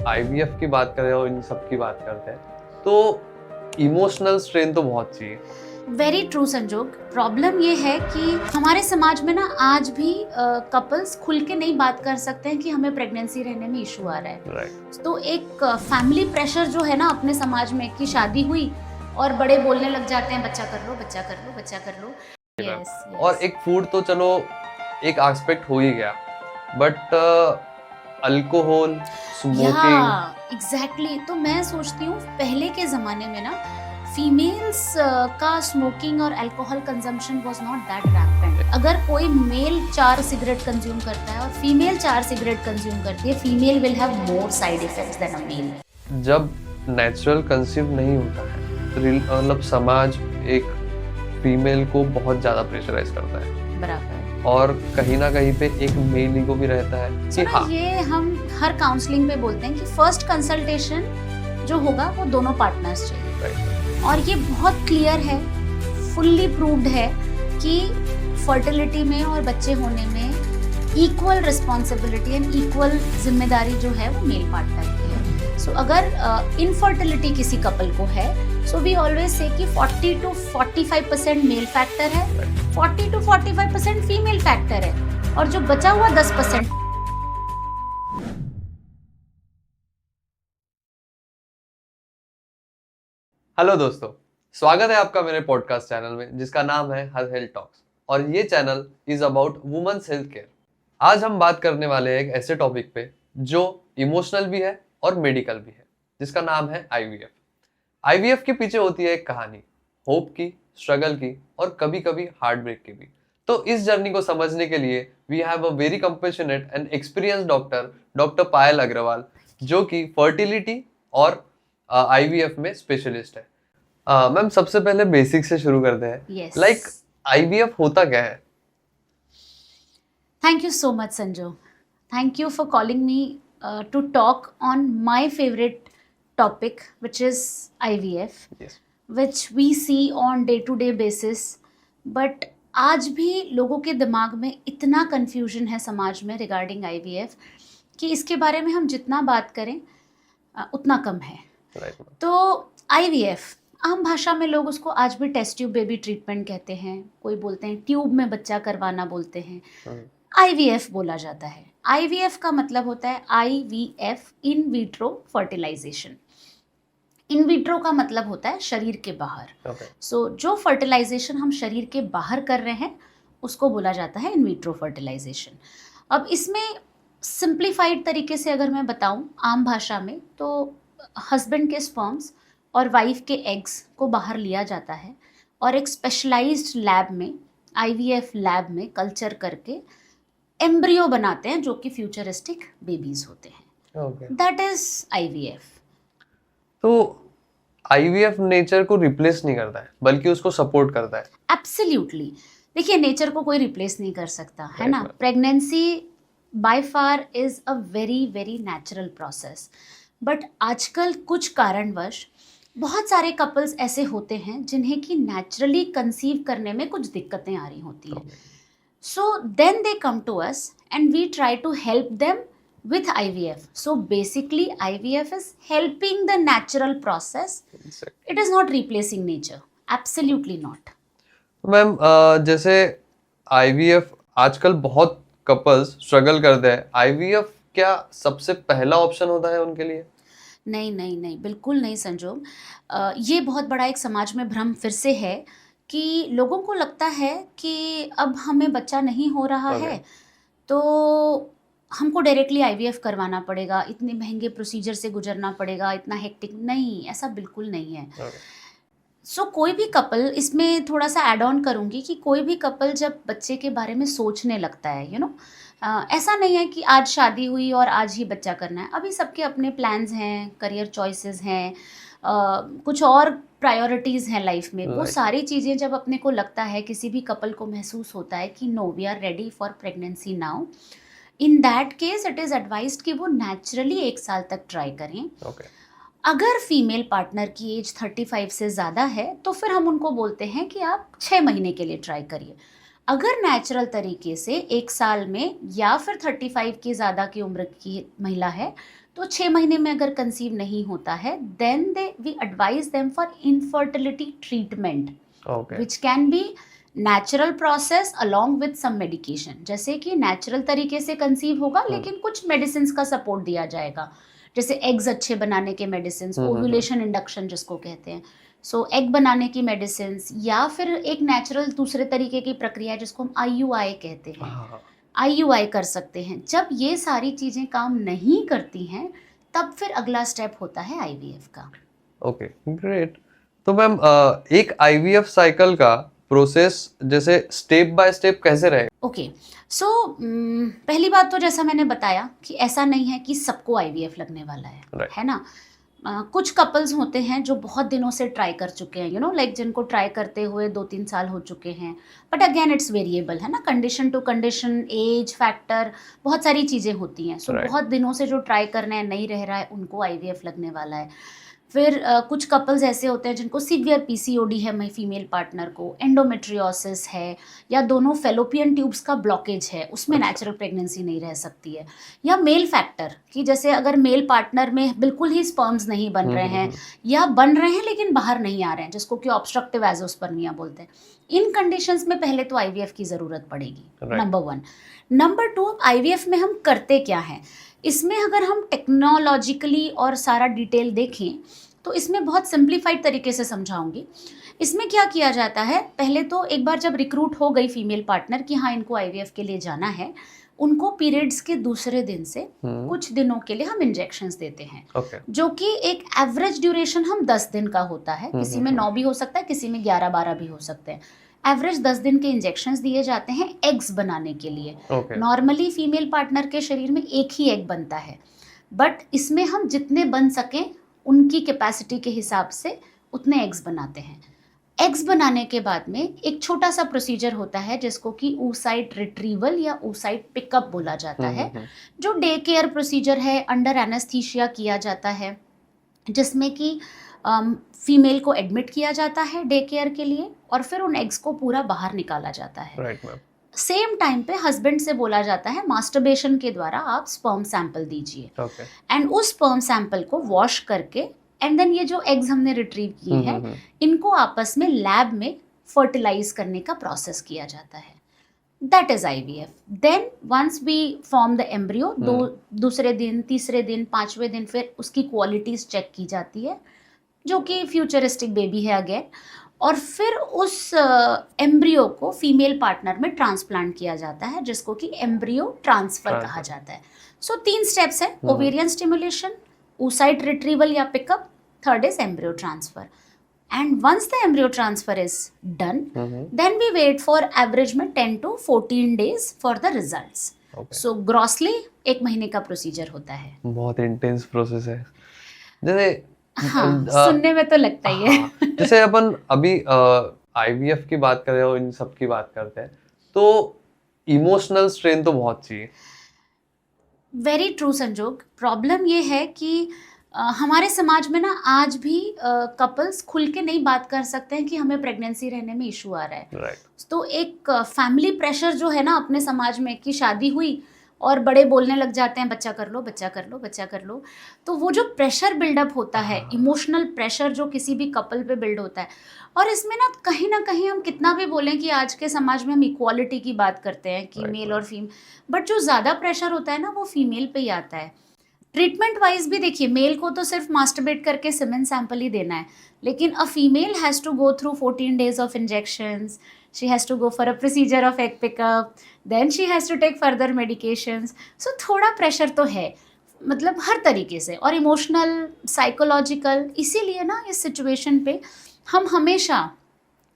IVF की बात करें और इन सब की बात करते हैं तो इमोशनल स्ट्रेन तो बहुत चाहिए। वेरी ट्रू संजोग। प्रॉब्लम ये है कि हमारे समाज में ना आज भी कपल्स खुल के नहीं बात कर सकते हैं कि हमें प्रेगनेंसी रहने में इशू आ रहा है। राइट। तो एक फैमिली प्रेशर जो है ना अपने समाज में कि शादी हुई और बड़े बोलने लग जाते हैं बच्चा कर लो बच्चा कर लो बच्चा कर लो। यस और एक फूड तो चलो एक एस्पेक्ट हो ही गया, बट अल्कोहल, स्मोकिंग। एग्जैक्टली। तो मैं सोचती हूँ पहले के ज़माने में ना फीमेल्स का स्मोकिंग और alcohol consumption was not that rampant. अगर कोई मेल 4 सिगरेट कंज्यूम करता है और फीमेल 4 सिगरेट कंज्यूम करती है, female will have more side effects than a male. जब नेचुरल कंसीव नहीं होता है तो मतलब समाज एक फीमेल को बहुत ज्यादा प्रेशराइज करता है। बराबर। और कहीं ना कहीं पे एक मेल ईगो भी रहता है कि हाँ, ये हम हर काउंसलिंग पे बोलते हैं कि फर्स्ट कंसल्टेशन जो होगा वो दोनों पार्टनर्स चाहिए। राइट। और ये बहुत क्लियर है, फुल्ली प्रूव्ड है कि फर्टिलिटी में और बच्चे होने में इक्वल रिस्पॉन्सिबिलिटी एंड इक्वल जिम्मेदारी जो है वो मेल पार्टनर की है। सो अगर इनफर्टिलिटी किसी कपल को है, सो वी ऑलवेज से कि 40 to 45% मेल फैक्टर है, 40 to 45% फीमेल फैक्टर है, और जो बचा हुआ 10%। हेलो दोस्तों, स्वागत है आपका मेरे पॉडकास्ट चैनल में जिसका नाम है हर हेल्थ टॉक्स, और ये channel is about women's health care. आज हम बात करने वाले हैं एक ऐसे टॉपिक पे जो इमोशनल भी है और मेडिकल भी है, जिसका नाम है आईवीएफ। आईवीएफ के पीछे होती है एक कहानी, होप की, स्ट्रगल की और कभी कभी हार्ट ब्रेक की भी। तो इस जर्नी को समझने के लिए we have a very compassionate and experienced doctor Payal Agarwal, जो कि फर्टिलिटी और आईवीएफ में स्पेशलिस्ट है। मैम, सबसे पहले बेसिक से शुरू करते हैं। Yes. लाइक आईवीएफ होता क्या है? Thank you so much, Sanjo. Thank you for calling me to talk on my favorite topic, which is IVF, Yes. which we see on day-to-day basis. But आज भी लोगों के दिमाग में इतना confusion है समाज में regarding IVF कि इसके बारे में हम जितना बात करें उतना कम है। Right. तो IVF आम भाषा में लोग उसको आज भी टेस्ट ट्यूब बेबी ट्रीटमेंट कहते हैं, कोई बोलते हैं ट्यूब में बच्चा करवाना बोलते हैं, IVF बोला जाता है। IVF का मतलब होता है IVF, in vitro fertilization. In vitro का मतलब होता है शरीर के बाहर। सो जो फर्टिलाइजेशन हम शरीर के बाहर कर रहे हैं उसको बोला जाता है इन विट्रो फर्टिलाइजेशन। अब इसमें सिंप्लीफाइड तरीके से अगर मैं बताऊं आम भाषा में, तो हस्बैंड के स्पर्म्स और वाइफ के एग्स को बाहर लिया जाता है और एक स्पेशलाइज्ड लैब में, IVF लैब में कल्चर करके एम्ब्रियो बनाते हैं जो कि फ्यूचरिस्टिक बेबीज होते हैं। That is IVF। तो आईवीएफ नेचर को रिप्लेस नहीं करता है बल्कि उसको सपोर्ट करता है। एब्सोल्युटली। देखिए, नेचर को कोई रिप्लेस नहीं कर सकता है ना। Pregnancy by far is a very very natural process, but आजकल कुछ कारणवश बहुत सारे कपल्स ऐसे होते हैं जिन्हें कि नेचुरली कंसीव करने में कुछ दिक्कतें आ रही होती हैं। So then they come to us and we try to help them with IVF. So basically IVF is helping the natural process. It is not replacing nature. Absolutely not. Ma'am, जैसे IVF आजकल बहुत couples struggle करते हैं, IVF क्या सबसे पहला option होता है उनके लिए? नहीं नहीं नहीं, बिल्कुल नहीं संजोग। ये बहुत बड़ा एक समाज में भ्रम फिर से है कि लोगों को लगता है कि अब हमें बच्चा नहीं हो रहा है तो हमको डायरेक्टली IVF करवाना पड़ेगा, इतने महंगे प्रोसीजर से गुजरना पड़ेगा, इतना हेक्टिक। नहीं, ऐसा बिल्कुल नहीं है। सो कोई भी कपल, इसमें थोड़ा सा ऐड ऑन करूँगी कि कोई भी कपल जब बच्चे के बारे में सोचने लगता है, ऐसा नहीं है कि आज शादी हुई और आज ही बच्चा करना है। अभी सबके अपने प्लान्स हैं, करियर चॉइसेस हैं, कुछ और प्रायोरिटीज़ हैं लाइफ में। वो सारी चीज़ें जब अपने को लगता है, किसी भी कपल को महसूस होता है कि no we are ready for pregnancy now, in that case it is advised कि वो नेचुरली 1 साल तक ट्राई करें। अगर फीमेल पार्टनर की एज 35 से ज़्यादा है तो फिर हम उनको बोलते हैं कि आप 6 महीने के लिए ट्राई करिए। अगर नेचुरल तरीके से 1 साल में, या फिर 35 की ज़्यादा की उम्र की महिला है तो 6 महीने में अगर कंसीव नहीं होता है, then we advise them for infertility treatment, okay. Which can be natural process along with some medication. जैसे कि नेचुरल तरीके से कंसीव होगा, लेकिन कुछ मेडिसिन का सपोर्ट दिया जाएगा, जैसे एग्स अच्छे बनाने के मेडिसिन, ओव्यूलेशन इंडक्शन जिसको कहते हैं, सो एग बनाने की मेडिसिन, या फिर एक नेचुरल दूसरे तरीके की प्रक्रिया है जिसको हम IUI कहते हैं, हाँ। IUI कर सकते हैं। जब ये सारी चीज़ें काम नहीं करती हैं, तब फिर अगला स्टेप होता है IVF का। Okay, great. तो मैम एक IVF साइकिल का प्रोसेस जैसे स्टेप बाय स्टेप कैसे रहेगा? ओके, सो पहली बात तो जैसा मैंने बताया कि ऐसा नहीं है कि सबको IVF लगने वाला है, Right. है ना। कुछ कपल्स होते हैं जो बहुत दिनों से ट्राई कर चुके हैं, लाइक जिनको ट्राई करते हुए 2-3 साल हो चुके हैं, बट अगेन इट्स वेरिएबल, है ना, condition to condition, age factor, बहुत सारी चीज़ें होती हैं। सो Right. बहुत दिनों से जो ट्राई करने नहीं रह रहा है, उनको IVF लगने वाला है। फिर कुछ कपल्स ऐसे होते हैं जिनको सीवियर PCOD है फीमेल पार्टनर को, एंडोमेट्रियोसिस है, या दोनों फेलोपियन ट्यूब्स का ब्लॉकेज है, उसमें नेचुरल प्रेगनेंसी नहीं रह सकती है, या मेल फैक्टर कि जैसे अगर मेल पार्टनर में बिल्कुल ही स्पर्म्स नहीं बन रहे हैं, या बन रहे हैं लेकिन बाहर नहीं आ रहे हैं, जिसको कि ऑब्स्ट्रक्टिव एजोस्पर्मिया बोलते हैं। इन कंडीशंस में पहले तो IVF की ज़रूरत पड़ेगी, नंबर 1। नंबर 2, IVF में हम करते क्या हैं, इसमें अगर हम टेक्नोलॉजिकली और सारा डिटेल देखें तो इसमें बहुत सिंप्लीफाइड तरीके से समझाऊंगी। इसमें क्या किया जाता है, पहले तो एक बार जब रिक्रूट हो गई फीमेल पार्टनर कि हाँ इनको IVF के लिए जाना है, उनको पीरियड्स के दूसरे दिन से कुछ दिनों के लिए हम इंजेक्शंस देते हैं, जो कि एक एवरेज ड्यूरेशन हम 10 दिन का होता है, किसी में 9 भी हो सकता है, किसी में 11-12 भी हो सकते हैं। एवरेज 10 दिन के इंजेक्शंस दिए जाते हैं एग्स बनाने के लिए। नॉर्मली फीमेल पार्टनर के शरीर में एक ही एग बनता है, बट इसमें हम जितने बन सकें उनकी कैपेसिटी के हिसाब से उतने एग्स बनाते हैं। एग्स बनाने के बाद में एक छोटा सा प्रोसीजर होता है जिसको कि oocyte रिट्रीवल या oocyte पिकअप बोला जाता है, जो डे केयर प्रोसीजर है, अंडर एनेस्थीसिया किया जाता है, जिसमें कि फीमेल को एडमिट किया जाता है डे केयर के लिए, और फिर उन एग्स को पूरा बाहर निकाला जाता है। Right ma'am. सेम टाइम पे हस्बैंड से बोला जाता है मास्टरबेशन के द्वारा आप स्पर्म सैंपल दीजिए, एंड उस स्पर्म सैंपल को वॉश करके, एंड देन ये जो एग्स हमने रिट्रीव किए हैं इनको आपस में लैब में फर्टिलाइज करने का प्रोसेस किया जाता है। That is IVF। Then once we form the embryo, दूसरे दिन, तीसरे दिन, 5वें दिन फिर उसकी क्वालिटीज चेक की जाती है, जो कि फ्यूचरिस्टिक बेबी है अगेन, और फिर उस एम्ब्रियो को फीमेल पार्टनर में ट्रांसप्लांट किया जाता है, जिसको कि एम्ब्रियो ट्रांसफर कहा जाता है। सो 3 स्टेप्स है, ओवेरियन स्टिमुलेशन, oocyte रिट्रीवल या pickup, third is embryo transfer. And once the embryo transfer is done, then we wait for average में 10 to 14 days for the results. So grossly 1 महीने का procedure होता है। बहुत intense process है। जैसे हाँ, सुनने में तो लगता ही है। जैसे अपन अभी IVF की बात कर रहे हो, इन सब की बात करते हैं, तो इमोशनल स्ट्रेन तो बहुत चाहिए। वेरी ट्रू संजोग। प्रॉब्लम ये है कि हमारे समाज में ना आज भी कपल्स खुल के नहीं बात कर सकते हैं कि हमें प्रेगनेंसी रहने में इशू आ रहा है। Right. तो एक फैमिली प्रेशर जो है ना अपने समाज में कि शादी हुई और बड़े बोलने लग जाते हैं बच्चा कर लो, बच्चा कर लो, बच्चा कर लो। तो वो जो प्रेशर बिल्डअप होता है, इमोशनल प्रेशर जो किसी भी कपल पे बिल्ड होता है, और इसमें ना कहीं हम कितना भी बोलें कि आज के समाज में हम इक्वालिटी की बात करते हैं कि मेल और फीमेल, बट जो ज़्यादा प्रेशर होता है ना वो फीमेल पे ही आता है। ट्रीटमेंट वाइज भी देखिए, मेल को तो सिर्फ मास्टरबेट करके सीमेन सैंपल ही देना है, लेकिन a female has to go through 14 days of injections, she has to go for a procedure of egg pickup, then she has to take further medications. So थोड़ा प्रेशर तो है, मतलब हर तरीके से, और इमोशनल, साइकोलॉजिकल। इसीलिए ना इस सिचुएशन पे हम हमेशा,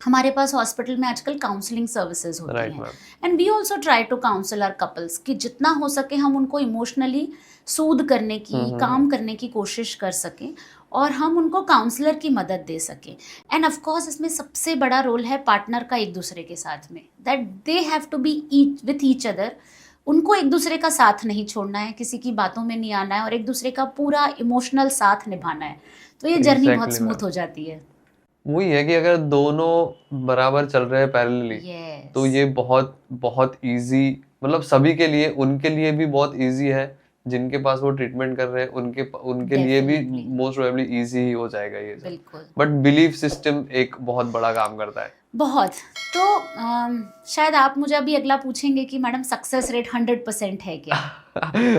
हमारे पास हॉस्पिटल में आजकल काउंसलिंग सर्विसेज होती हैं, and we also try to counsel our couples कि जितना हो सके हम उनको इमोशनली सूद करने की, काम करने की कोशिश कर सकें, और हम उनको काउंसलर की मदद दे सकें। एंड ऑफ कोर्स इसमें सबसे बड़ा रोल है पार्टनर का एक दूसरे के साथ में, that they have to be with each other. उनको एक दूसरे का साथ नहीं छोड़ना है, किसी की बातों में नहीं आना है, और एक दूसरे का पूरा इमोशनल साथ निभाना है, तो ये जर्नी बहुत स्मूथ हो जाती है। वही है कि अगर दोनों बराबर चल रहे हैं पैरेलली, तो ये बहुत बहुत इजी, मतलब सभी के लिए, उनके लिए भी बहुत इजी है जिनके पास वो ट्रीटमेंट कर रहे हैं उनके लिए भी Definitely. मोस्ट प्रोबेबली इजी ही हो जाएगा ये सब। बिल्कुल बट बिलीफ सिस्टम एक बहुत बड़ा काम करता है। बहुत। तो शायद आप मुझे अभी अगला पूछेंगे कि मैडम सक्सेस रेट 100% है क्या?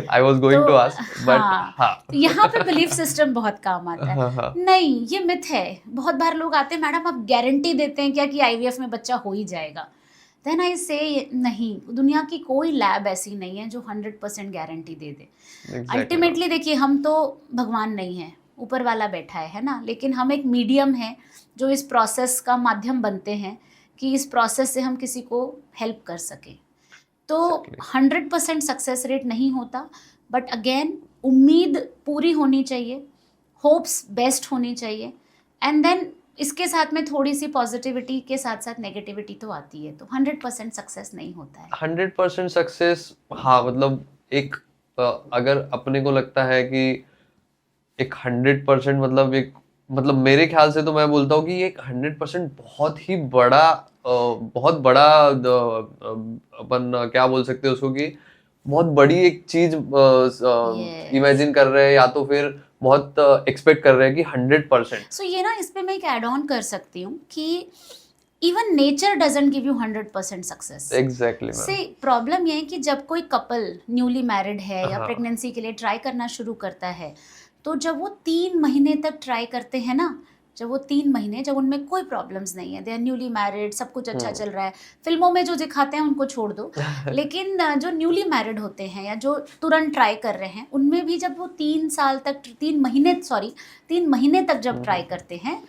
I was going to ask but हाँ, हाँ तो यहाँ पे बिलीफ सिस्टम बहुत काम आता है। हाँ हाँ नहीं, ये मिथ है। बहुत बार लोग आते हैं, मैडम आप गारंटी देते हैं क्या कि आईवीएफ में बच्चा हो ही जाएगा? देन आई से नहीं, दुनिया की कोई लैब ऐसी नहीं है जो 100% गारंटी दे दे। एग्जैक्टली अल्टीमेटली देखिए, हम तो भगवान नहीं है, ऊपर वाला बैठा है ना, लेकिन हम एक मीडियम है जो इस प्रोसेस का माध्यम बनते हैं कि इस प्रोसेस से हम किसी को हेल्प कर सकें। तो Exactly. 100% सक्सेस रेट नहीं होता, बट अगेन उम्मीद पूरी होनी चाहिए, होप्स बेस्ट होनी चाहिए, एंड देन इसके साथ में थोड़ी सी पॉजिटिविटी के साथ साथ नेगेटिविटी तो आती है। तो 100% सक्सेस नहीं होता है। 100% सक्सेस, हाँ मतलब एक अगर अपने को लगता है कि एक 100% मतलब एक मतलब मेरे ख्याल से तो मैं बोलता हूँ कि एक 100% बहुत बड़ा अपन क्या बोल सकते हैं उसको कि बहुत बड़ी एक चीज Yes. इमेजिन कर रहे हैं या तो फिर बहुत एक्सपेक्ट कर रहे हैं कि 100%। सो ये ना, इस पे मैं एक ऐड ऑन कर सकती हूँ कि even nature doesn't give you 100% success. Exactly से मैम। प्रॉब्लम ये है कि जब कोई कपल न्यूली मैरिड है या हाँ। प्रेगनेंसी के लिए ट्राई करना शुरू करता है, तो जब वो 3 महीने तक ट्राई करते हैं ना, जब वो 3 महीने, जब उनमें कोई प्रॉब्लम्स नहीं है, दे आर न्यूली मैरिड, सब कुछ अच्छा चल रहा है, फिल्मों में जो दिखाते हैं उनको छोड़ दो, लेकिन जो न्यूली मैरिड होते हैं या जो तुरंत ट्राई कर रहे हैं, उनमें भी जब वो 3 साल तक 3 महीने तक जब ट्राई करते हैं,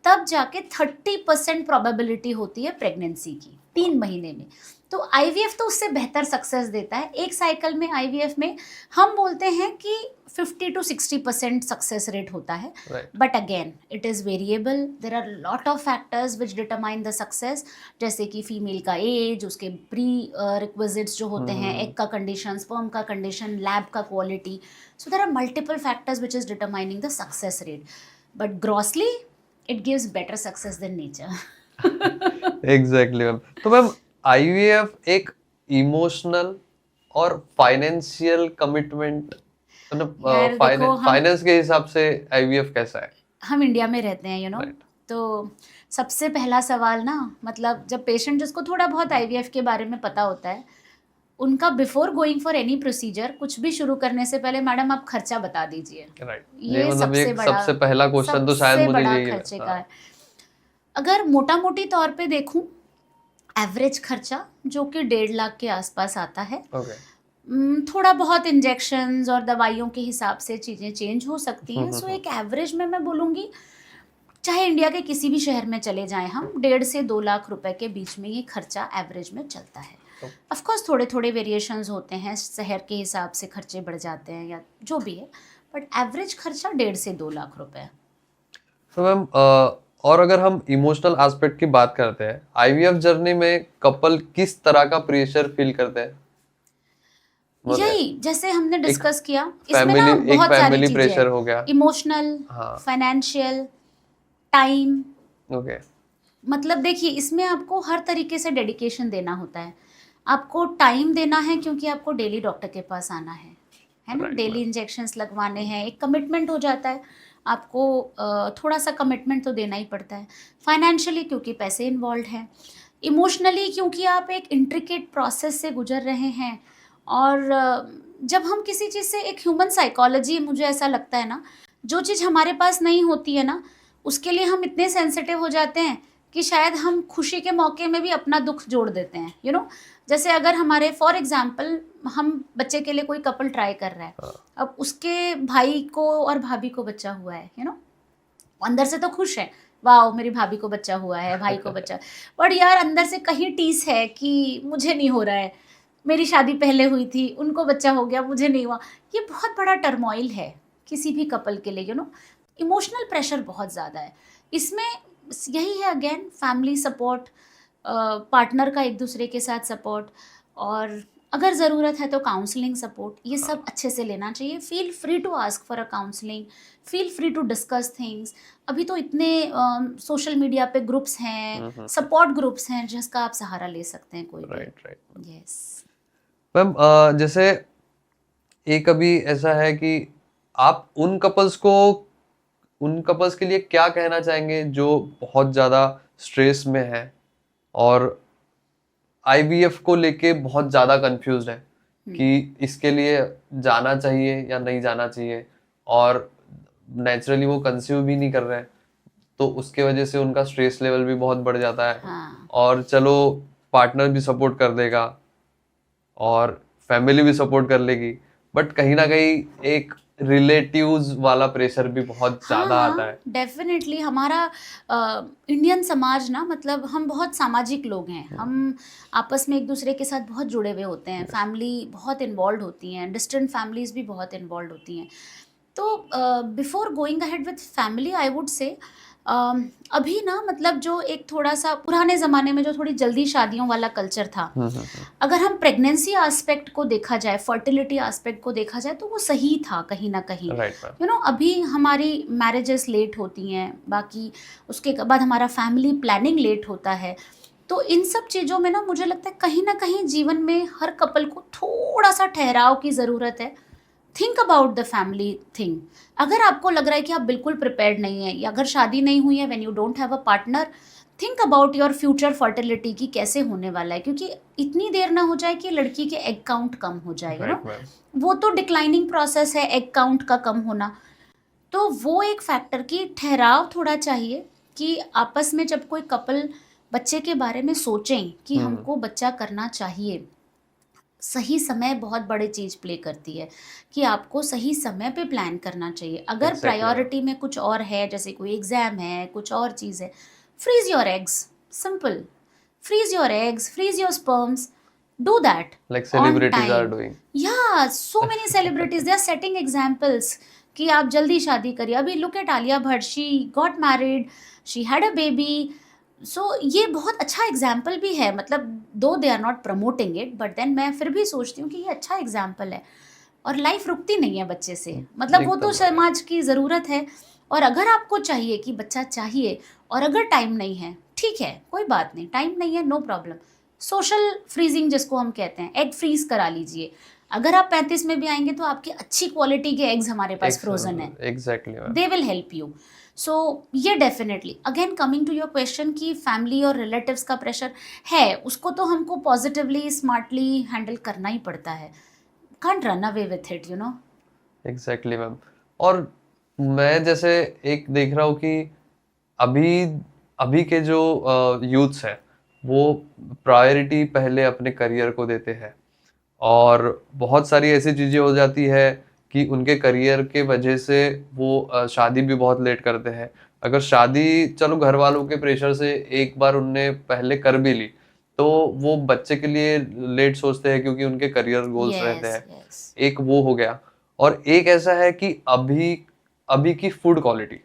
तब जाके 30% प्रोबेबिलिटी होती है प्रेगनेंसी की 3 महीने में। तो आईवीएफ तो उससे बेहतर सक्सेस देता है। एक साइकिल में आईवीएफ में हम बोलते हैं कि 50 to 60% सक्सेस रेट होता है, right but again it is variable. There are lot of factors which determine the success, जैसे कि फीमेल का एज, उसके प्री रिक्विजिट्स जो होते हैं, एग का कंडीशन, स्पर्म का कंडीशन, लैब का quality. So there are multiple factors which is determining the success rate, but grossly it gives better success than nature. Exactly ma'am. तो ma'am IVF एक emotional और financial commitment मतलब यार देखो, finance के हिसाब से आईवीएफ कैसा है? हम इंडिया में रहते हैं, Right. तो सबसे पहला सवाल ना, मतलब जब पेशेंट, जिसको थोड़ा बहुत आईवीएफ के बारे में पता होता है, उनका before going for any procedure, कुछ भी शुरू करने से पहले मैडम आप खर्चा बता दीजिए। राइट ये मतलब ये सबसे बड़ा, सबसे पहला क्वेश्चन तो शायद सबसे मुझे बड़ा यही खर्चे का हाँ, है। अगर मोटा मोटी तौर पे देखूं, एवरेज खर्चा जो कि 1.5 लाख के आसपास आता है। ओके थोड़ा बहुत इंजेक्शंस और दवाइयों के हिसाब से चीज़ें चेंज हो सकती हैं। सो एक एवरेज में मैं बोलूँगी, चाहे इंडिया के किसी भी शहर में चले जाएं हम, 1.5 से 2 लाख रुपए के बीच में ये खर्चा एवरेज में चलता है। ऑफ कोर्स थोड़े थोड़े वेरिएशंस होते हैं, शहर के हिसाब से खर्चे बढ़ जाते हैं या जो भी है, बट एवरेज खर्चा 1.5 से 2 लाख रुपए। तो मैम और अगर हम इमोशनल एस्पेक्ट की बात करते हैं, आईवीएफ जर्नी में कपल किस तरह का प्रेशर फील करते हैं? यही जैसे हमने डिस्कस किया, इसमें फैमिली, ना एक बहुत सारी फैमिली चीजें प्रेशर हैं, हो गया, इमोशनल, हाँ फाइनेंशियल, टाइम। ओके मतलब देखिए, इसमें आपको हर तरीके से डेडिकेशन देना होता है। आपको टाइम देना है क्योंकि आपको डेली डॉक्टर के पास आना है ना, Right, डेली इंजेक्शंस लगवाने हैं, एक कमिटमेंट हो जाता है आपको। थोड़ा सा कमिटमेंट तो देना ही पड़ता है। फाइनेंशियली क्योंकि पैसे इन्वॉल्व हैं। इमोशनली क्योंकि आप एक इंट्रिकेट प्रोसेस से गुजर रहे हैं। और जब हम किसी चीज़ से, एक ह्यूमन साइकोलॉजी, मुझे ऐसा लगता है ना, जो चीज़ हमारे पास नहीं होती है ना, उसके लिए हम इतने सेंसिटिव हो जाते हैं कि शायद हम खुशी के मौके में भी अपना दुख जोड़ देते हैं। जैसे अगर हमारे, फॉर एग्जांपल, हम बच्चे के लिए कोई कपल ट्राई कर रहा है, अब उसके भाई को और भाभी को बच्चा हुआ है, अंदर से तो खुश है, वाह मेरी भाभी को बच्चा हुआ है, भाई को बच्चा, बट यार अंदर से कहीं टीस है कि मुझे नहीं हो रहा है, मेरी शादी पहले हुई थी, उनको बच्चा हो गया, मुझे नहीं हुआ। ये बहुत बड़ा टर्मोइल है किसी भी कपल के लिए। इमोशनल प्रेशर बहुत ज़्यादा है इसमें। यही है अगेन, फैमिली सपोर्ट, पार्टनर का एक दूसरे के साथ सपोर्ट, और अगर ज़रूरत है तो काउंसलिंग सपोर्ट, ये सब अच्छे से लेना चाहिए। Feel free to ask for a counselling, feel free to discuss things. अभी तो इतने सोशल मीडिया पे ग्रुप्स हैं, सपोर्ट ग्रुप्स हैं, जिसका आप सहारा ले सकते हैं कोई भी। Right yes ma'am. जैसे एक अभी ऐसा है कि आप उन कपल्स के लिए क्या कहना चाहेंगे जो बहुत ज़्यादा स्ट्रेस में है और आईवीएफ को लेके बहुत ज़्यादा कंफ्यूज्ड है कि इसके लिए जाना चाहिए या नहीं जाना चाहिए, और नेचुरली वो कंसीव भी नहीं कर रहे हैं, तो उसके वजह से उनका स्ट्रेस लेवल भी बहुत बढ़ जाता है। हाँ और चलो पार्टनर भी सपोर्ट कर देगा और फैमिली भी सपोर्ट कर लेगी, बट कहीं ना कहीं एक रिलेटिव्स वाला प्रेशर भी बहुत ज्यादा आता है। डेफिनेटली हमारा इंडियन समाज ना, मतलब हम बहुत सामाजिक लोग हैं, हम आपस में एक दूसरे के साथ बहुत जुड़े हुए होते हैं, फैमिली बहुत इन्वॉल्व होती हैं, डिस्टेंट फैमिलीज भी बहुत इन्वॉल्व होती हैं। तो before going ahead with family I would say अभी ना, मतलब जो एक थोड़ा सा पुराने ज़माने में जो थोड़ी जल्दी शादियों वाला कल्चर था, अगर हम प्रेगनेंसी एस्पेक्ट को देखा जाए, फर्टिलिटी एस्पेक्ट को देखा जाए, तो वो सही था कहीं ना कहीं। राइट। अभी हमारी मैरिजेस लेट होती हैं, बाकी उसके बाद हमारा फैमिली प्लानिंग लेट होता है। तो इन सब चीज़ों में ना मुझे लगता है कहीं ना कहीं जीवन में हर कपल को थोड़ा सा ठहराव की ज़रूरत है। Think about the family thing. अगर आपको लग रहा है कि आप बिल्कुल प्रिपेयर्ड नहीं है, या अगर शादी नहीं हुई है, when you don't have a partner, think about your future fertility की कैसे होने वाला है, क्योंकि इतनी देर ना हो जाए कि लड़की के एग काउंट कम हो जाएगा ना। वो तो डिक्लाइनिंग प्रोसेस है एग काउंट का कम होना। तो वो एक फैक्टर की ठहराव थोड़ा चाहिए कि आपस में जब कोई कपल बच्चे के बारे में सोचें कि हमको बच्चा करना चाहिए, सही समय बहुत बड़ी चीज़ प्ले करती है कि आपको सही समय पे प्लान करना चाहिए। अगर Exactly. प्रायोरिटी में कुछ और है, जैसे कोई एग्ज़ाम है, कुछ और चीज़ है, freeze your eggs, simple, freeze your eggs, freeze your sperms, do that Like on celebrities are time. doing. या so many celebrities they are setting examples कि आप जल्दी शादी करिए। अभी look at Alia Bhatt, she got married, she had a baby. So ये बहुत अच्छा एग्जाम्पल भी है, मतलब दो they are not promoting it, but then मैं फिर भी सोचती हूँ कि ये अच्छा एग्जाम्पल है। और लाइफ रुकती नहीं है बच्चे से, मतलब वो तो एकदम समाज की ज़रूरत है। और अगर आपको चाहिए कि बच्चा चाहिए, और अगर टाइम नहीं है, ठीक है, कोई बात नहीं, टाइम नहीं है, नो प्रॉब्लम। सोशल फ्रीजिंग जिसको हम कहते हैं, एग फ्रीज करा लीजिए। अगर आप 35 में भी आएंगे तो आपके अच्छी क्वालिटी के एग्स हमारे पास फ्रोजन है, exactly. They will help you. So ये definitely, again coming to your question कि फैमिली और रिलेटिव्स का प्रेशर है, उसको तो हमको पॉजिटिवली स्मार्टली हैंडल करना ही पड़ता है। Can't run away with it, exactly ma'am. और मैं जैसे एक देख रहा हूँ कि अभी अभी के जो यूथ्स हैं वो प्रायोरिटी पहले अपने करियर को देते हैं, और बहुत सारी ऐसी चीज़ें हो जाती है कि उनके करियर के वजह से वो शादी भी बहुत लेट करते हैं। अगर शादी चलो घर वालों के प्रेशर से एक बार उनने पहले कर भी ली, तो वो बच्चे के लिए लेट सोचते हैं क्योंकि उनके करियर गोल्स रहते यस हैं। यस एक वो हो गया, और एक ऐसा है कि अभी अभी की फूड क्वालिटी,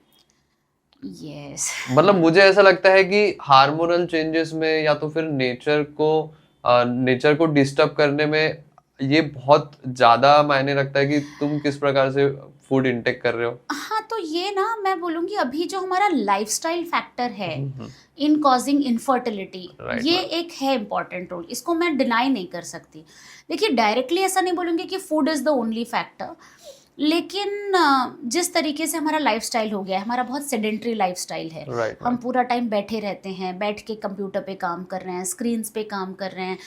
यस मतलब मुझे ऐसा लगता है कि हार्मोनल चेंजेस में या तो फिर नेचर को डिस्टर्ब करने में ये बहुत ज्यादा मायने रखता है कि तुम किस प्रकार से फूड इंटेक कर रहे हो। हाँ, तो ये ना मैं बोलूँगी, अभी जो हमारा लाइफस्टाइल फैक्टर है इन कॉजिंग इनफर्टिलिटी, Right, ये ma'am. एक है इम्पॉर्टेंट रोल, इसको मैं डिनाई नहीं कर सकती। देखिए, डायरेक्टली ऐसा नहीं बोलूँगी कि food is the only factor, लेकिन जिस तरीके से हमारा लाइफस्टाइल हो गया है, हमारा बहुत सेडेंट्री लाइफस्टाइल है। Right, हम ma'am. पूरा टाइम बैठे रहते हैं, बैठ के कंप्यूटर पे काम कर रहे हैं, स्क्रीन्स पे काम कर रहे हैं,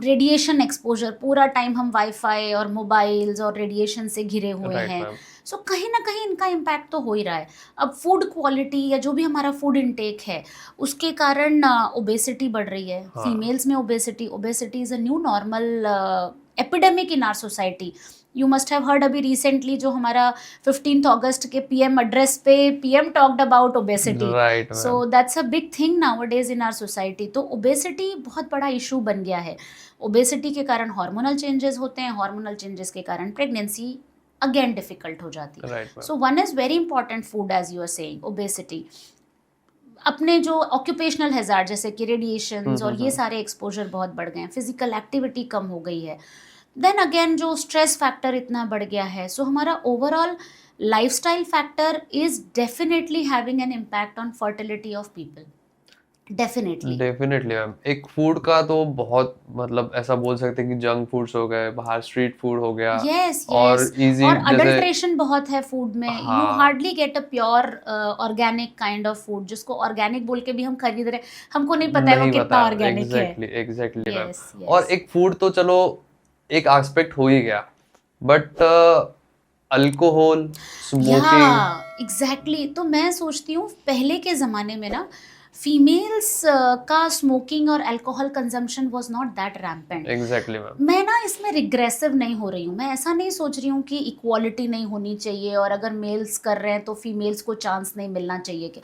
रेडिएशन एक्सपोजर, पूरा टाइम हम वाईफाई और मोबाइल्स और रेडिएशन से घिरे हुए Right, हैं। ma'am. सो कहीं ना कहीं इनका इम्पैक्ट तो हो ही रहा है। अब फूड क्वालिटी या जो भी हमारा फूड इनटेक है, उसके कारण ओबेसिटी बढ़ रही है। हाँ. फीमेल्स में obesity is a new normal epidemic in our society. You must have heard, अभी रिसेंटली जो हमारा 15th अगस्त के पीएम एड्रेस पे PM talked about obesity. Right, so ma'am. That's a big thing nowadays in our society. तो obesity बहुत बड़ा issue बन गया है। ओबेसिटी के कारण हार्मोनल चेंजेस होते हैं, हार्मोनल चेंजेस के कारण प्रेगनेंसी अगेन डिफिकल्ट हो जाती है। Right, ma'am. So one is very important food, as you are saying, obesity. अपने जो ऑक्यूपेशनल हैजार्ड जैसे कि रेडिएशंस और ये सारे एक्सपोजर बहुत बढ़ गए हैं, फिजिकल एक्टिविटी कम हो गई है, देन अगेन जो स्ट्रेस फैक्टर इतना बढ़ गया है, सो हमारा overall lifestyle factor is definitely having an impact on fertility of people. Definitely. Definitely ma'am, एक फूड का तो बहुत मतलब ऐसा बोल सकते हैं कि जंक फूड्स हो गए, बाहर स्ट्रीट फूड हो गया, यस और यस। इजी और जैसे, अडल्ट्रेशन बहुत है फूड में, यू हाँ, hardly get a pure organic kind of food, जिसको ऑर्गेनिक बोल के भी हम खरीद रहे हैं, हमको नहीं पता है वो नहीं कितना पता। ऑर्गेनिक है। Exactly exactly ma'am. यस और यस। एक फूड तो चलो एक एस्पेक्ट हो ही गया, बट अल्कोहल, या स्मोकिंग, एग्जैक्टली, तो मैं सोचती हूँ पहले के ज़माने में ना फीमेल्स का स्मोकिंग और alcohol consumption was not that rampant. Exactly ma'am, मैं ना इसमें रिग्रेसिव नहीं हो रही हूँ, मैं ऐसा नहीं सोच रही हूँ कि इक्वालिटी नहीं होनी चाहिए और अगर मेल्स कर रहे हैं तो फीमेल्स को चांस नहीं मिलना चाहिए। कि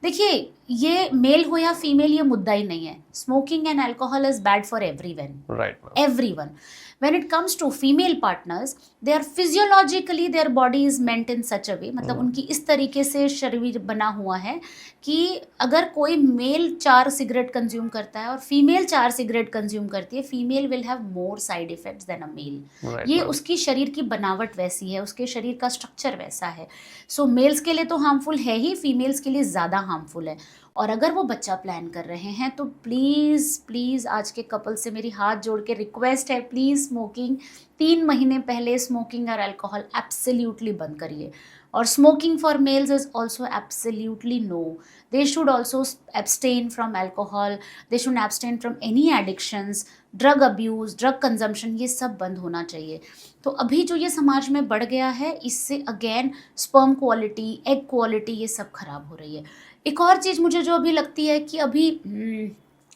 देखिए, ये मेल हो या फीमेल ये मुद्दा ही नहीं है। Smoking and alcohol is bad for everyone, right ma'am, everyone. When it comes to female partners, they are physiologically, their body is meant in such a way, मतलब उनकी इस तरीके से शरीर बना हुआ है कि अगर कोई मेल 4 सिगरेट कंज्यूम करता है और फीमेल 4 सिगरेट कंज्यूम करती है, female will have more side effects than a male. Right yeah ma'am, उसकी शरीर की बनावट वैसी है, उसके शरीर का स्ट्रक्चर वैसा है। सो मेल्स के लिए तो हार्मफुल है ही, फीमेल्स के लिए ज़्यादा हार्मफुल है। और अगर वो बच्चा प्लान कर रहे हैं तो प्लीज़ प्लीज़ आज के कपल से मेरी हाथ जोड़ के रिक्वेस्ट है, प्लीज़ स्मोकिंग 3 महीने पहले स्मोकिंग और अल्कोहल एब्सोल्युटली बंद करिए। और smoking for males is also absolutely no. They should also abstain from alcohol, they should abstain from any addictions, drug abuse, drug consumption, ये सब बंद होना चाहिए। तो अभी जो ये समाज में बढ़ गया है, इससे again sperm quality, egg quality, ये सब खराब हो रही है। एक और चीज़ मुझे जो अभी लगती है कि अभी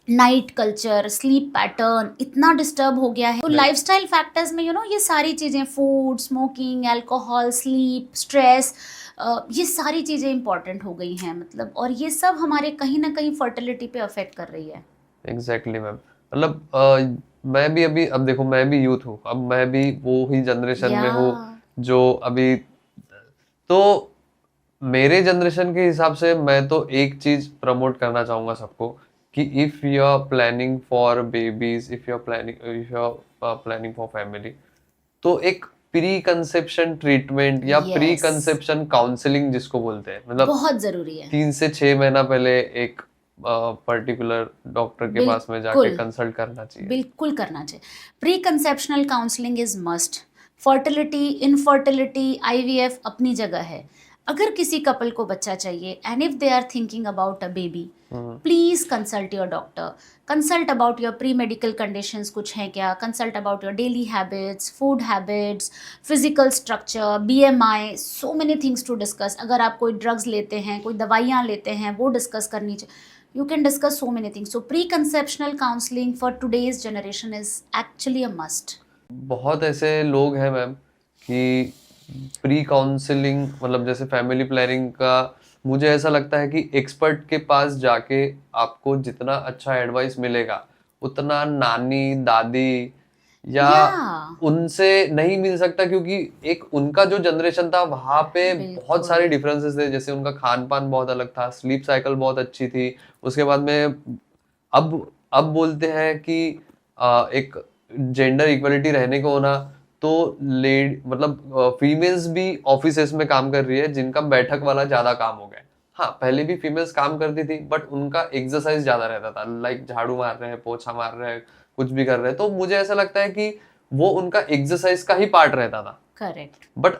नाइट कल्चर, स्लीप पैटर्न इतना डिस्टर्ब हो गया है, तो लाइफस्टाइल फैक्टर्स में ये सारी चीज़ें, food, smoking, alcohol, sleep, stress, ये सारी चीज़ें इंपॉर्टेंट हो गई हैं, मतलब, और ये सब हमारे कहीं ना कहीं फर्टिलिटी पे अफेक्ट कर रही है। Exactly ma'am. मतलब मैं भी अभी, अब देखो मैं भी यूथ हूँ, अब मैं भी वो ही जनरेशन या में हूँ जो अभी, तो मेरे जनरेशन के हिसाब से मैं तो एक चीज प्रमोट करना चाहूंगा सबको, कि if you are planning for babies, if you are planning for family, तो एक प्री कंसेप्शन ट्रीटमेंट या प्री यस, कंसेप्शन काउंसलिंग जिसको बोलते हैं, मतलब बहुत ज़रूरी है। 3 से 6 महीना पहले एक पर्टिकुलर डॉक्टर के पास में जाके बिल्कुल कंसल्ट करना चाहिए। बिल्कुल करना चाहिए। Pre conceptional counselling is must. Fertility, infertility, IVF अपनी जगह है। अगर किसी कपल को बच्चा चाहिए and if they are thinking about a baby, please consult your doctor. Consult about your pre medical conditions कुछ हैं क्या, consult about your daily habits, food habits, physical structure, BMI, so many things to discuss. अगर आप कोई drugs लेते हैं, कोई दवाइयाँ लेते हैं, वो डिस्कस करनी चाहिए। You can discuss so many things. So preconceptional counseling for today's generation is actually a must. बहुत ऐसे लोग हैं मैम कि प्री काउंसलिंग, मतलब जैसे फैमिली प्लानिंग का, मुझे ऐसा लगता है कि एक्सपर्ट के पास जाके आपको जितना अच्छा एडवाइस मिलेगा उतना नानी दादी या Yeah, उनसे नहीं मिल सकता, क्योंकि एक उनका जो जनरेशन था वहां पे बहुत सारे बिल्कुल। डिफरेंसेस थे, जैसे उनका खान पान बहुत अलग था, स्लीप साइकिल बहुत अच्छी थी, उसके बाद में अब बोलते हैं कि एक जेंडर इक्वलिटी रहने को होना, तो लेड मतलब फीमेल्स भी ऑफिसेस में काम कर रही है जिनका बैठक वाला ज्यादा काम हो गया है। हाँ, पहले भी फीमेल्स काम करती थी बट उनका एक्सरसाइज ज्यादा रहता था, लाइक झाड़ू मार रहे हैं, पोछा मार रहे हैं, कुछ भी कर रहे हैं, तो मुझे ऐसा लगता है कि वो उनका एक्सरसाइज का ही पार्ट रहता था। Correct. But Yes.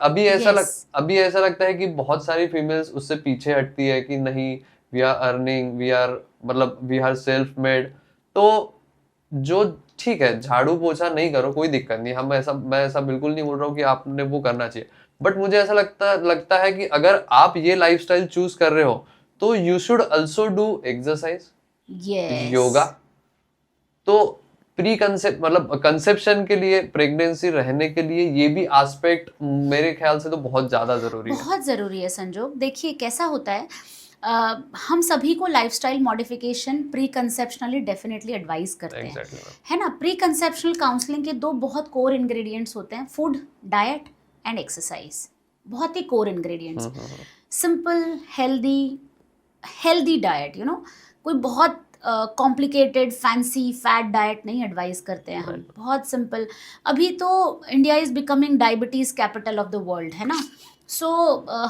अभी ऐसा लगता है कि बहुत सारी फीमेल्स उससे पीछे हटती है कि नहीं, we are earning, we are self made, तो जो ठीक है, झाड़ू पोछा नहीं करो, कोई दिक्कत नहीं, मैं ऐसा बिल्कुल नहीं बोल रहा हूँ कि आपने वो करना चाहिए, बट मुझे ऐसा लगता है कि अगर आप ये लाइफस्टाइल चूज कर रहे हो तो you should also do exercise, yoga. Yes. तो प्री कंसेप्ट मतलब कंसेप्शन के लिए, प्रेगनेंसी रहने के लिए ये भी एस्पेक्ट मेरे ख्याल से तो बहुत ज्यादा जरूरी है। बहुत ज़रूरी है संजोग। देखिए कैसा होता है, हम सभी को lifestyle modification pre conceptionally definitely advice करते हैं, एग्जैक्टली है ना। प्री कंसेप्शनल काउंसलिंग के 2 बहुत कोर इंग्रेडिएंट्स होते हैं, फूड, डाइट एंड एक्सरसाइज। बहुत ही core ingredients. Ma'am. Simple, healthy, healthy diet, कोई बहुत कॉम्प्लिकेटेड फैंसी फैट डाइट नहीं एडवाइस करते हैं हम, बहुत सिंपल। अभी तो India is becoming diabetes capital of the world, है ना। सो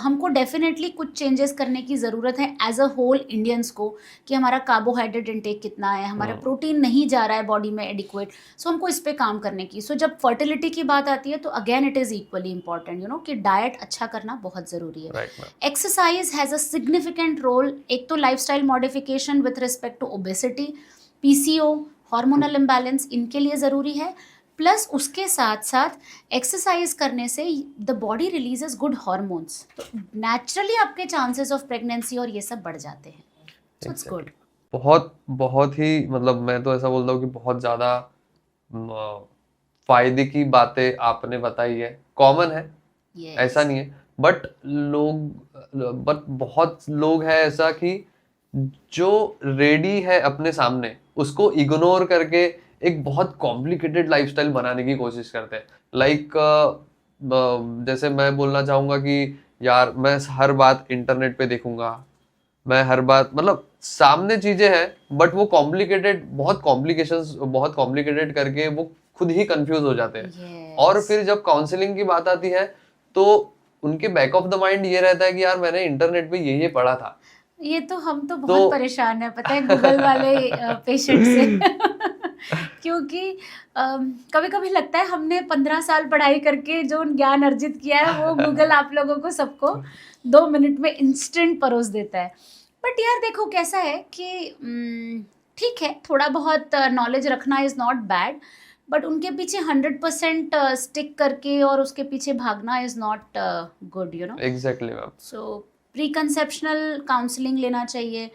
हमको डेफिनेटली कुछ चेंजेस करने की ज़रूरत है एज अ होल इंडियंस को, कि हमारा कार्बोहाइड्रेट इंटेक कितना है, हमारा प्रोटीन नहीं जा रहा है बॉडी में एडिक्वेट। सो हमको इस पे काम करने की। सो जब फर्टिलिटी की बात आती है तो again it is equally important कि डाइट अच्छा करना बहुत ज़रूरी है। Right ma'am. Exercise has a significant role. एक तो lifestyle modification with respect to obesity, PCO, hormonal imbalance, इनके लिए ज़रूरी है। प्लस उसके साथ साथ एक्सरसाइज करने से the body releases good hormones, तो नेचुरली आपके चांसेस ऑफ प्रेगनेंसी और ये सब बढ़ जाते हैं। So it's good. बहुत बहुत ही मतलब मैं तो ऐसा बोलता हूँ कि बहुत ज़्यादा फायदे की बातें आपने बताई है। कॉमन है, ऐसा नहीं है, बट बहुत लोग हैं ऐसा कि जो रेडी है अपने सामने उसको इग्नोर करके एक बहुत कॉम्प्लिकेटेड लाइफस्टाइल बनाने की कोशिश करते हैं। लाइक जैसे मैं बोलना चाहूंगा कि यार मैं हर बात इंटरनेट पे देखूंगा, मैं हर बात मतलब सामने चीजें हैं बट वो बहुत कॉम्प्लिकेटेड करके वो खुद ही कंफ्यूज हो जाते हैं। और Yes. फिर जब काउंसलिंग की बात आती है तो उनके बैक ऑफ द माइंड ये रहता है कि यार मैंने इंटरनेट पे ये पढ़ा था। ये तो हम तो तो बहुत परेशान है, पता है, गूगल वाले पेशेंट से क्योंकि कभी कभी लगता है हमने 15 साल पढ़ाई करके जो ज्ञान अर्जित किया है वो गूगल आप लोगों को सबको 2 मिनट में इंस्टेंट परोस देता है। बट यार देखो कैसा है कि ठीक है, थोड़ा बहुत नॉलेज रखना इज़ नॉट बैड, बट उनके पीछे 100% स्टिक करके और उसके पीछे भागना is not good, exactly ma'am. So pre conceptional counselling लेना चाहिए,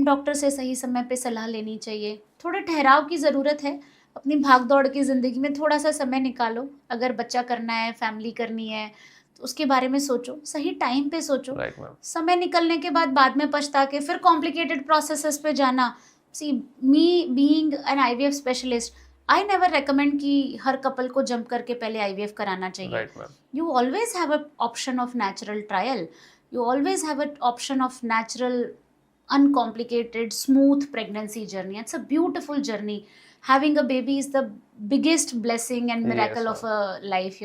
डॉक्टर से सही समय पे सलाह लेनी चाहिए। थोड़े ठहराव की ज़रूरत है, अपनी भाग दौड़ की ज़िंदगी में थोड़ा सा समय निकालो। अगर बच्चा करना है, फैमिली करनी है, तो उसके बारे में सोचो, सही टाइम पे सोचो। Right ma'am. समय निकलने के बाद में पछता के फिर कॉम्प्लिकेटेड प्रोसेसेस पे जाना। See, me being an IVF specialist, I never recommend कि हर कपल को जंप करके पहले आईवीएफ कराना चाहिए। Right ma'am. You always have an option of natural trial. You always have an option of natural, uncomplicated, smooth pregnancy journey. It's a beautiful journey. Having a baby is the biggest blessing and miracle Yes, of a life,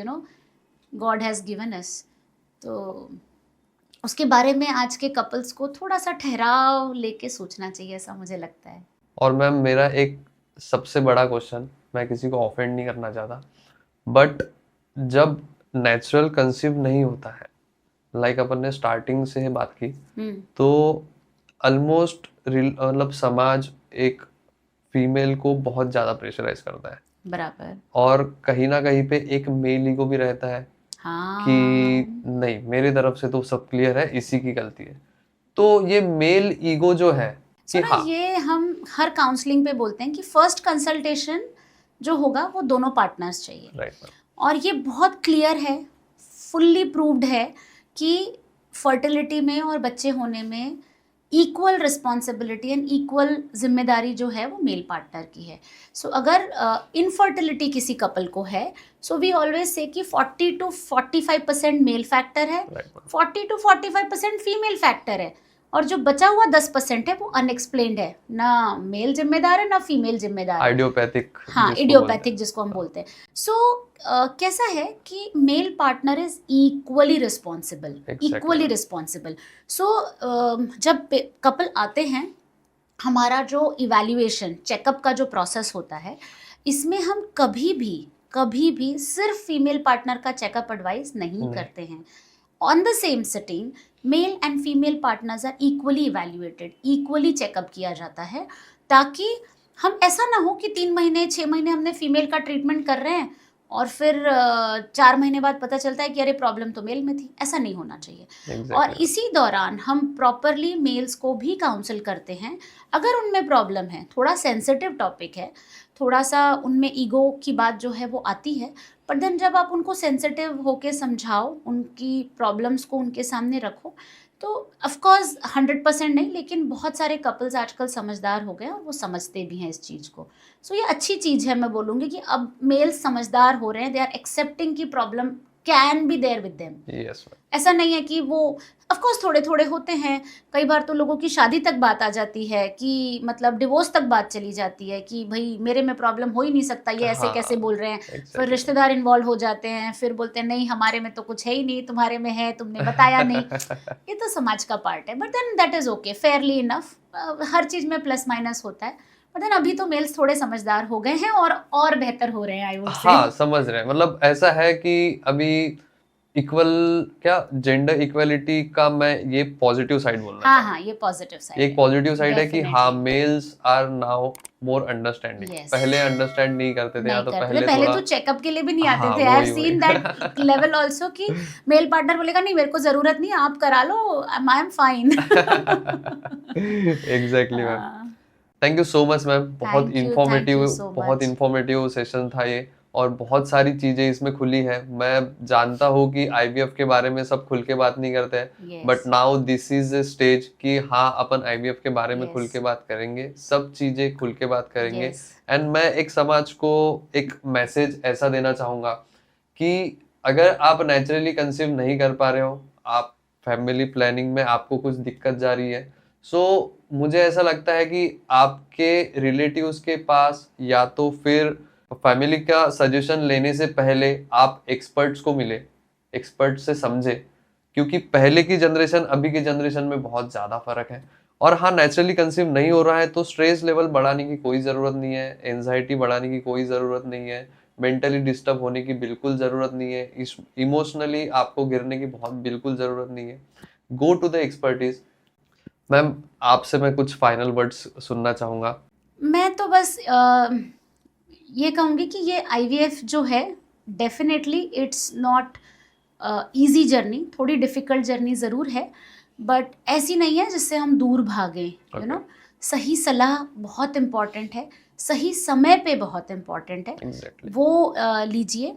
God has given us. तो उसके बारे में आज के couples को थोड़ा सा ठहराव लेके सोचना चाहिए, ऐसा मुझे लगता है। और मैम मेरा एक सबसे बड़ा क्वेश्चन, मैं किसी को ऑफेंड नहीं करना चाहता, बट जब नेचुरल कंसीव नहीं होता है, लाइक अपन ने स्टार्टिंग से बात की, तो ऑलमोस्ट मतलब समाज एक फीमेल को बहुत ज्यादा प्रेशराइज करता है, बराबर। और कहीं ना कहीं पे एक मेल ईगो भी रहता है हाँ, कि नहीं मेरी तरफ से तो सब क्लियर है, इसी की गलती है। तो ये मेल ईगो जो है कि हाँ, ये हम हर काउंसलिंग पे बोलते हैं कि फर्स्ट कंसल्टेशन जो होगा वो दोनों पार्टनर्स चाहिए। Right ma'am. और ये बहुत क्लियर है, फुल्ली प्रूव्ड है कि फर्टिलिटी में और बच्चे होने में इक्वल रिस्पॉन्सिबिलिटी एंड इक्वल जिम्मेदारी जो है वो मेल पार्टनर की है। सो अगर इनफर्टिलिटी किसी कपल को है, सो वी ऑलवेज से कि 40 to 45% मेल फैक्टर है, 40 to 45% फीमेल फैक्टर है, और जो बचा हुआ 10% है वो अनएक्सप्लेन्ड है, ना मेल जिम्मेदार है ना फीमेल जिम्मेदार है। आइडियोपैथिक, हाँ, इडियोपैथिक जिसको हम बोलते हैं। सो कैसा है कि male partner is equally responsible. So जब कपल आते हैं, हमारा जो इवैल्यूएशन चेकअप का जो प्रोसेस होता है, इसमें हम कभी भी सिर्फ फीमेल पार्टनर का चेकअप एडवाइस नहीं करते हैं। On the same sitting male and female partners are equally evaluated, equally checkup किया जाता है, ताकि हम ऐसा ना हो कि 3 महीने 6 महीने हमने फीमेल का ट्रीटमेंट कर रहे हैं और फिर 4 महीने बाद पता चलता है कि अरे प्रॉब्लम तो मेल में थी। ऐसा नहीं होना चाहिए। और इसी दौरान हम प्रॉपरली मेल्स को भी काउंसल करते हैं अगर उनमें प्रॉब्लम है। थोड़ा सेंसिटिव टॉपिक है, थोड़ा सा उनमें ईगो की बात जो है वो आती है, पर देन जब आप उनको सेंसिटिव होके समझाओ, उनकी प्रॉब्लम्स को उनके सामने रखो, तो ऑफकोर्स 100% नहीं, लेकिन बहुत सारे कपल्स आजकल समझदार हो गए और वो समझते भी हैं इस चीज़ को। सो ये अच्छी चीज़ है, मैं बोलूँगी कि अब मेल्स समझदार हो रहे हैं, दे आर एक्सेप्टिंग कि problem can be there with them. Yes ma'am, ऐसा नहीं है कि वो, ऑफ कोर्स थोड़े थोड़े होते हैं, कई बार तो लोगों की शादी तक बात आ जाती है कि मतलब डिवोर्स तक बात चली जाती है कि भाई मेरे में प्रॉब्लम हो ही नहीं सकता, ये ऐसे हाँ, कैसे बोल रहे हैं। फिर एग्जैक्टली। रिश्तेदार इन्वॉल्व हो जाते हैं, फिर बोलते हैं नहीं हमारे में तो कुछ है ही नहीं, तुम्हारे में है, तुमने बताया नहीं। ये तो समाज का पार्ट है, but then that is okay, fairly enough. हर चीज में प्लस माइनस होता है, बट देन अभी तो मेल्स थोड़े समझदार हो गए हैं और बेहतर हो रहे हैं, आई वुड से। हाँ, समझ रहे हैं। मतलब ऐसा है कि अभी इक्वल, क्या जेंडर इक्वलिटी का मैं ये पॉजिटिव साइड बोलना हाँ चाहूंगा। हाँ, ये पॉजिटिव साइड ये एक पॉजिटिव साइड है कि हाँ, Definitely. Males are now more understanding. Yes. पहले अंडरस्टैंड नहीं करते थे, या नहीं तो करते थे, पहले पहले थोड़ा तो चेकअप के लिए भी नहीं आते हाँ, थे। आई हैव वही सीन वही दैट लेवल आल्सो कि मेल पार्टनर बोलेगा नहीं मेरे को जरूरत नहीं, आप करा लो, I am fine. Exactly ma'am. Thank you so much ma'am, बहुत थैंक यू सो बहुत मच। इंफॉर्मेटिव सेशन था ये, और बहुत सारी चीजें इसमें खुली है। मैं जानता हूँ कि आईवीएफ के बारे में सब खुल के बात नहीं करते हैं, but now this is a stage कि हाँ, अपन आईवीएफ के बारे में खुल के बात करेंगे, सब चीजें खुल के बात करेंगे। एंड मैं एक समाज को एक मैसेज ऐसा देना चाहूंगा कि अगर आप नेचुरली कंसीव नहीं कर पा रहे हो, आप फैमिली प्लानिंग में आपको कुछ दिक्कत जा रही है, सो मुझे ऐसा लगता है कि आपके रिलेटिव्स के पास या तो फिर फैमिली का सजेशन लेने से पहले आप एक्सपर्ट्स को मिले, एक्सपर्ट से समझे, क्योंकि पहले की जनरेशन अभी की जनरेशन में बहुत ज़्यादा फर्क है। और हाँ, नेचुरली कंसीव नहीं हो रहा है तो स्ट्रेस लेवल बढ़ाने की कोई ज़रूरत नहीं है, एंजाइटी बढ़ाने की कोई ज़रूरत नहीं है, मेंटली डिस्टर्ब होने की बिल्कुल ज़रूरत नहीं है, इस इमोशनली आपको गिरने की बहुत बिल्कुल ज़रूरत नहीं है। Go to the expertise. Ma'am, आपसे मैं कुछ फाइनल वर्ड्स सुनना चाहूँगा। मैं तो बस ये कहूँगी कि ये आईवीएफ जो है definitely it's not easy journey, थोड़ी डिफ़िकल्ट जर्नी ज़रूर है, बट ऐसी नहीं है जिससे हम दूर भागें, यू नो। सही सलाह बहुत इम्पॉर्टेंट है, सही समय पे बहुत इम्पॉर्टेंट है, एग्जैक्टली। वो लीजिए,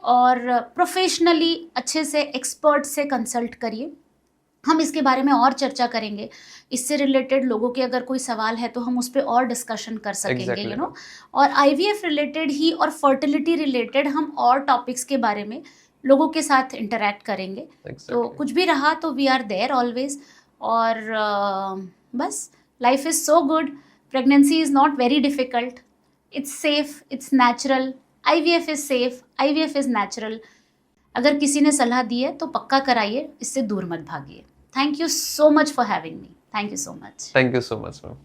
और प्रोफेशनली अच्छे से एक्सपर्ट से कंसल्ट करिए। हम इसके बारे में और चर्चा करेंगे, इससे रिलेटेड लोगों के अगर कोई सवाल है तो हम उस पर और डिस्कशन कर सकेंगे, यू नो। और आईवीएफ रिलेटेड ही और फर्टिलिटी रिलेटेड हम और टॉपिक्स के बारे में लोगों के साथ इंटरेक्ट करेंगे। तो कुछ भी रहा तो वी आर देयर ऑलवेज। और बस, life is so good, pregnancy is not very difficult, it's safe, it's natural, IVF is safe, IVF is natural. अगर किसी ने सलाह दी है तो पक्का कराइए, इससे दूर मत भागिए। Thank you so much for having me, thank you so much. Thank you so much ma'am.